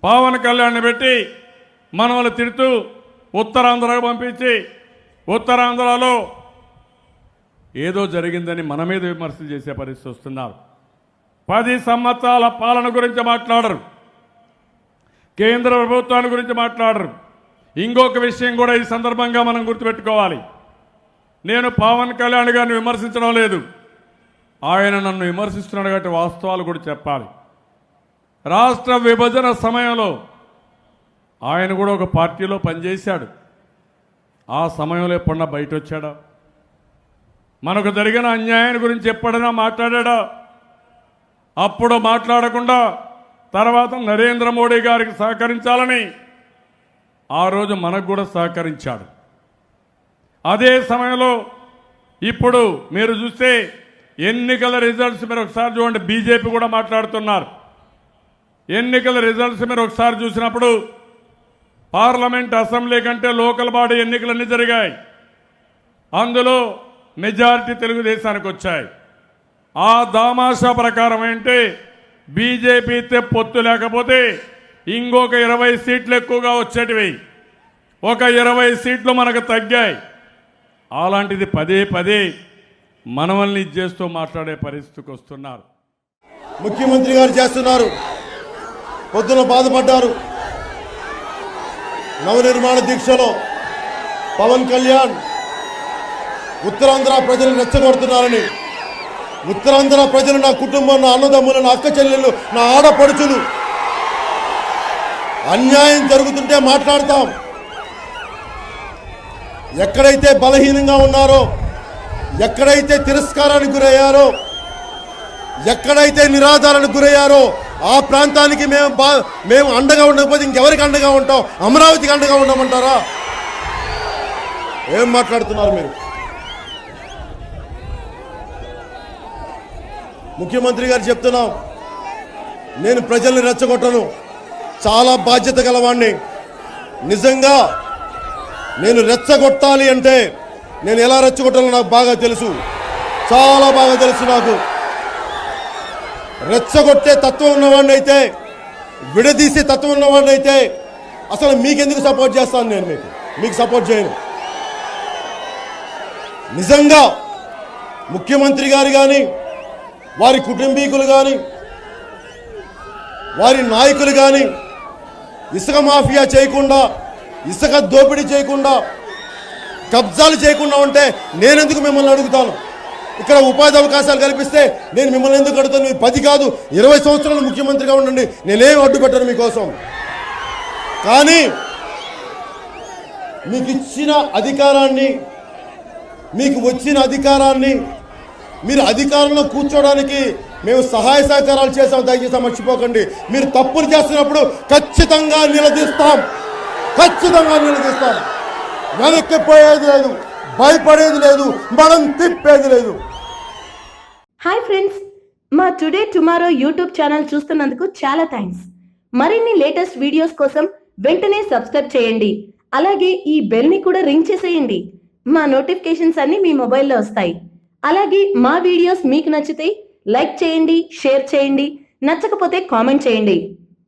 పవన్ కళ్యాణ్ పెట్టి మనల్ని తిడుతూ ఉత్తరాంధ్రకు పంపించి ఉత్తరాంధ్రలో ఏదో జరిగిందని మన మీద విమర్శలు చేసే పరిస్థితి వస్తున్నారు. 10 సంవత్సరాల పాలన గురించి మాట్లాడరు, కేంద్ర ప్రభుత్వాన్ని గురించి మాట్లాడరు. ఇంకొక విషయం కూడా ఈ సందర్భంగా మనం గుర్తుపెట్టుకోవాలి. నేను పవన్ కళ్యాణ్ గారిని విమర్శించడం లేదు, ఆయన నన్ను విమర్శిస్తున్నాడు కాబట్టి వాస్తవాలు కూడా చెప్పాలి. రాష్ట్ర విభజన సమయంలో ఆయన కూడా ఒక పార్టీలో పనిచేశాడు. ఆ సమయంలో ఎప్పుడన్నా బయట వచ్చాడా? మనకు జరిగిన అన్యాయం గురించి ఎప్పుడైనా మాట్లాడా? అప్పుడు మాట్లాడకుండా తర్వాత నరేంద్ర మోడీ గారికి సహకరించాలని ఆ రోజు మనకు కూడా సహకరించాడు. అదే సమయంలో ఇప్పుడు మీరు చూస్తే ఎన్నికల రిజల్ట్స్ మీరు ఒకసారి చూడండి, బీజేపీ కూడా మాట్లాడుతున్నారు. ఎన్నికల రిజల్ట్స్ మీరు ఒకసారి చూసినప్పుడు పార్లమెంట్, అసెంబ్లీ కంటే లోకల్ బాడీ ఎన్నికలన్నీ జరిగాయి. అందులో మెజారిటీ తెలుగుదేశానికి వచ్చాయి. ఆ దామాషా ప్రకారం ఏంటి, బీజేపీతో పొత్తు లేకపోతే ఇంకొక 20 సీట్లు ఎక్కువగా వచ్చేటివి, ఒక 20 సీట్లు మనకు తగ్గాయి. అలాంటిది పదే పదే మనల్ని చేస్తూ మాట్లాడే పరిస్థితికి వస్తున్నారు. ముఖ్యమంత్రి గారు చేస్తున్నారు. పొద్దున బాధపడ్డారు. నవనిర్మాణ దీక్షలో పవన్ కళ్యాణ్ ఉత్తరాంధ్ర ప్రజలు రెచ్చగొడుతున్నారని, ఉత్తరాంధ్ర ప్రజలు నా కుటుంబం, నా అన్నదమ్ములు, నా అక్క చెల్లెళ్ళు, నా ఆడపడుచులు, అన్యాయం జరుగుతుంటే మాట్లాడతాం. ఎక్కడైతే బలహీనంగా ఉన్నారో, ఎక్కడైతే తిరస్కారానికి గురయ్యారో, ఎక్కడైతే నిరాధారానికి గురయ్యారో ఆ ప్రాంతానికి మేము అండగా ఉండకపోతే ఇంకెవరికి అండగా ఉంటాం? అమరావతికి అండగా ఉండమంటారా? ఏం మాట్లాడుతున్నారు మీరు? ముఖ్యమంత్రి గారు చెప్తున్నాం, నేను ప్రజల్ని రెచ్చగొట్టను, చాలా బాధ్యత గలవాణ్ణి. నిజంగా నేను రెచ్చగొట్టాలి అంటే నేను ఎలా రెచ్చగొట్టాలో నాకు బాగా తెలుసు, చాలా బాగా తెలుసు. నాకు రెచ్చగొట్టే తత్వం ఉన్నవాడిని అయితే, విడదీసే తత్వం ఉన్నవాడిని అయితే అసలు మీకెందుకు సపోర్ట్ చేస్తాను? నేను మీకు సపోర్ట్ చేయను. నిజంగా ముఖ్యమంత్రి గారు కానీ, వారి కుటుంబీకులు కానీ, వారి నాయకులు కానీ ఇసుక మాఫియా చేయకుండా, ఇసుక దోపిడీ చేయకుండా, కబ్జాలు చేయకుండా ఉంటే నేనెందుకు మిమ్మల్ని అడుగుతాను? ఇక్కడ ఉపాధి అవకాశాలు కల్పిస్తే నేను మిమ్మల్ని ఎందుకు అడుగుతాను? మీరు 10 కాదు 20 సంవత్సరాలు ముఖ్యమంత్రిగా ఉండండి, నేనేం అడ్డు పెట్టను మీకోసం. కానీ మీకు ఇచ్చిన అధికారాన్ని, మీకు వచ్చిన అధికారాన్ని మీరు అధికారంలో కూర్చోడానికి మేము సహాయ సహకారాలు చేసాం, దయచేసి మర్చిపోకండి. మీరు తప్పులు చేస్తున్నప్పుడు ఖచ్చితంగా నిలదీస్తాం, ఖచ్చితంగా నిలదీస్తాం. వెనక్కిపోయేది లేదు, భయపడేది లేదు, మనం తిప్పేది లేదు. హాయ్ ఫ్రెండ్స్, మా టుడే టుమారో యూట్యూబ్ ఛానల్ చూస్తున్నందుకు చాలా థ్యాంక్స్. మరిన్ని లేటెస్ట్ వీడియోస్ కోసం వెంటనే సబ్స్క్రైబ్ చేయండి. అలాగే ఈ బెల్ ని కూడా రింగ్ చేసేయండి. మా నోటిఫికేషన్స్ అన్ని మీ మొబైల్లో వస్తాయి. అలాగే మా వీడియోస్ మీకు నచ్చితే లైక్ చేయండి, షేర్ చేయండి, నచ్చకపోతే కామెంట్ చేయండి.